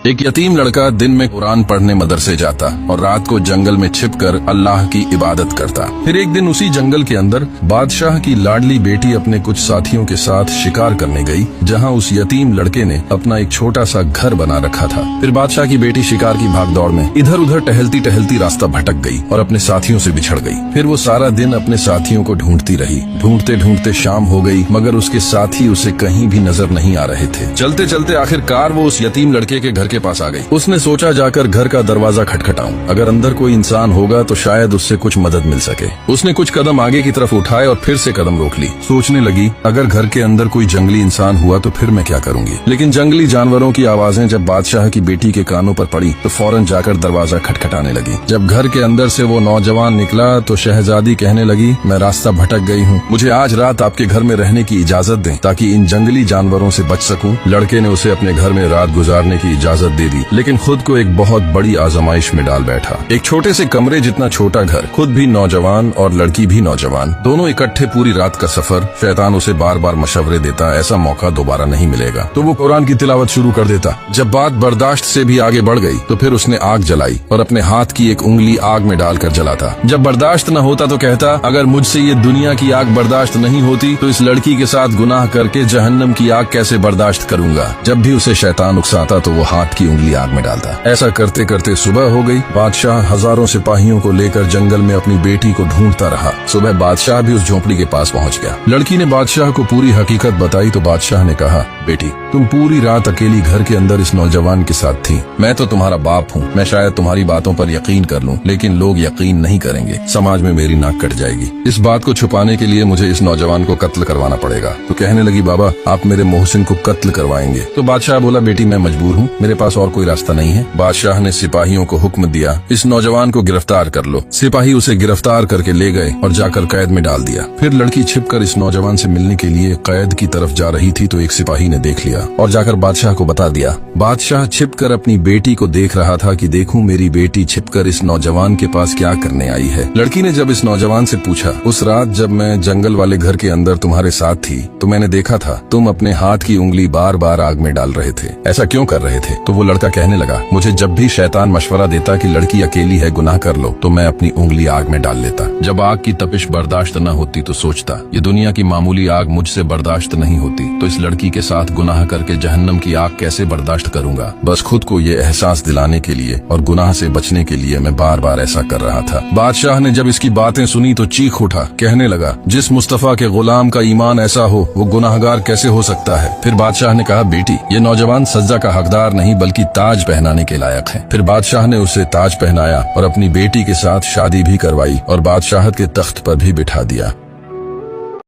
एक यतीम लड़का दिन में कुरान पढ़ने मदरसे जाता और रात को जंगल में छिपकर अल्लाह की इबादत करता। फिर एक दिन उसी जंगल के अंदर बादशाह की लाडली बेटी अपने कुछ साथियों के साथ शिकार करने गई, जहां उस यतीम लड़के ने अपना एक छोटा सा घर बना रखा था। फिर बादशाह की बेटी शिकार की भागदौड़ में इधर उधर टहलती टहलती रास्ता भटक गई और अपने साथियों से बिछड़ गई। फिर वो सारा दिन अपने साथियों को ढूंढती रही। ढूंढते ढूंढते शाम हो गई, मगर उसके साथी उसे कहीं भी नजर नहीं आ रहे थे। चलते चलते आखिरकार वो उस यतीम लड़के के घर के पास आ गई। उसने सोचा जाकर घर का दरवाजा खटखटाऊं, अगर अंदर कोई इंसान होगा तो शायद उससे कुछ मदद मिल सके। उसने कुछ कदम आगे की तरफ उठाए और फिर से कदम रोक ली। सोचने लगी, अगर घर के अंदर कोई जंगली इंसान हुआ तो फिर मैं क्या करूंगी। लेकिन जंगली जानवरों की आवाजें जब बादशाह की बेटी के कानों पर पड़ी तो फौरन जाकर दरवाजा खटखटाने लगी। जब घर के अंदर से वो नौजवान निकला तो शहजादी कहने लगी, मैं रास्ता भटक गई हूँ, मुझे आज रात आपके घर में रहने की इजाजत दें ताकि इन जंगली जानवरों से बच सकूं। लड़के ने उसे अपने घर में रात गुजारने की इजाजत दे दी, लेकिन खुद को एक बहुत बड़ी आजमाइश में डाल बैठा। एक छोटे से कमरे जितना छोटा घर, खुद भी नौजवान और लड़की भी नौजवान, दोनों इकट्ठे पूरी रात का सफर। शैतान उसे बार बार मशवरे देता, ऐसा मौका दोबारा नहीं मिलेगा। तो वो कुरान की तिलावत शुरू कर देता। जब बात बर्दाश्त से भी आगे बढ़ गई तो फिर उसने आग जलाई और अपने हाथ की एक उंगली आग में डालकर जलाता। जब बर्दाश्त न होता तो कहता, अगर मुझसे ये दुनिया की आग बर्दाश्त नहीं होती तो इस लड़की के साथ गुनाह करके जहन्नम की आग कैसे बर्दाश्त करूंगा। जब भी उसे शैतान उकसाता तो वो हाथ की उंगली आग में डालता। ऐसा करते करते सुबह हो गई। बादशाह हजारों सिपाहियों को लेकर जंगल में अपनी बेटी को ढूंढता रहा। सुबह बादशाह भी उस झोपड़ी के पास पहुंच गया। लड़की ने बादशाह को पूरी हकीकत बताई तो बादशाह ने कहा, बेटी तुम पूरी रात अकेली घर के अंदर इस नौजवान के साथ थी। मैं तो तुम्हारा बाप हूँ, मैं शायद तुम्हारी बातों पर यकीन कर लूँ, लेकिन लोग यकीन नहीं करेंगे, समाज में मेरी नाक कट जाएगी। इस बात को छुपाने के लिए मुझे इस नौजवान को कत्ल करवाना पड़ेगा। तो कहने लगी, बाबा आप मेरे मोहसिन को कत्ल करवाएंगे। तो बादशाह बोला, बेटी मैं मजबूर हूँ, मेरे पास और कोई रास्ता नहीं है। बादशाह ने सिपाहियों को हुक्म दिया, इस नौजवान को गिरफ्तार कर लो। सिपाही उसे गिरफ्तार करके ले गए और जाकर कैद में डाल दिया। फिर लड़की छिपकर इस नौजवान से मिलने के लिए कैद की तरफ जा रही थी तो एक सिपाही ने देख लिया और जाकर बादशाह को बता दिया। बादशाह छिपकर अपनी बेटी को देख रहा था कि देखूं मेरी बेटी छिपकर इस नौजवान के पास क्या करने आई है। लड़की ने जब इस नौजवान से पूछा, उस रात जब मैं जंगल वाले घर के अंदर तुम्हारे साथ थी तो मैंने देखा था तुम अपने हाथ की उंगली बार बार आग में डाल रहे थे, ऐसा क्यों कर रहे थे। तो वो लड़का कहने लगा, मुझे जब भी शैतान मशवरा देता कि लड़की अकेली है गुनाह कर लो तो मैं अपनी उंगली आग में डाल लेता। जब आग की तपिश बर्दाश्त न होती तो सोचता, ये दुनिया की मामूली आग मुझसे बर्दाश्त नहीं होती तो इस लड़की के साथ गुनाह करके जहन्नम की आग कैसे बर्दाश्त करूंगा। बस खुद को ये एहसास दिलाने के लिए और गुनाह से बचने के लिए मैं बार बार ऐसा कर रहा था। बादशाह ने जब इसकी बातें सुनी तो चीख उठा, कहने लगा, जिस मुस्तफा के गुलाम का ईमान ऐसा हो वो गुनाहगार कैसे हो सकता है। फिर बादशाह ने कहा, बेटी ये नौजवान सज्जा का हकदार नहीं बल्कि ताज पहनाने के लायक है। फिर बादशाह ने उसे ताज पहनाया और अपनी बेटी के साथ शादी भी करवाई और बादशाहत के तख्त पर भी बिठा दिया।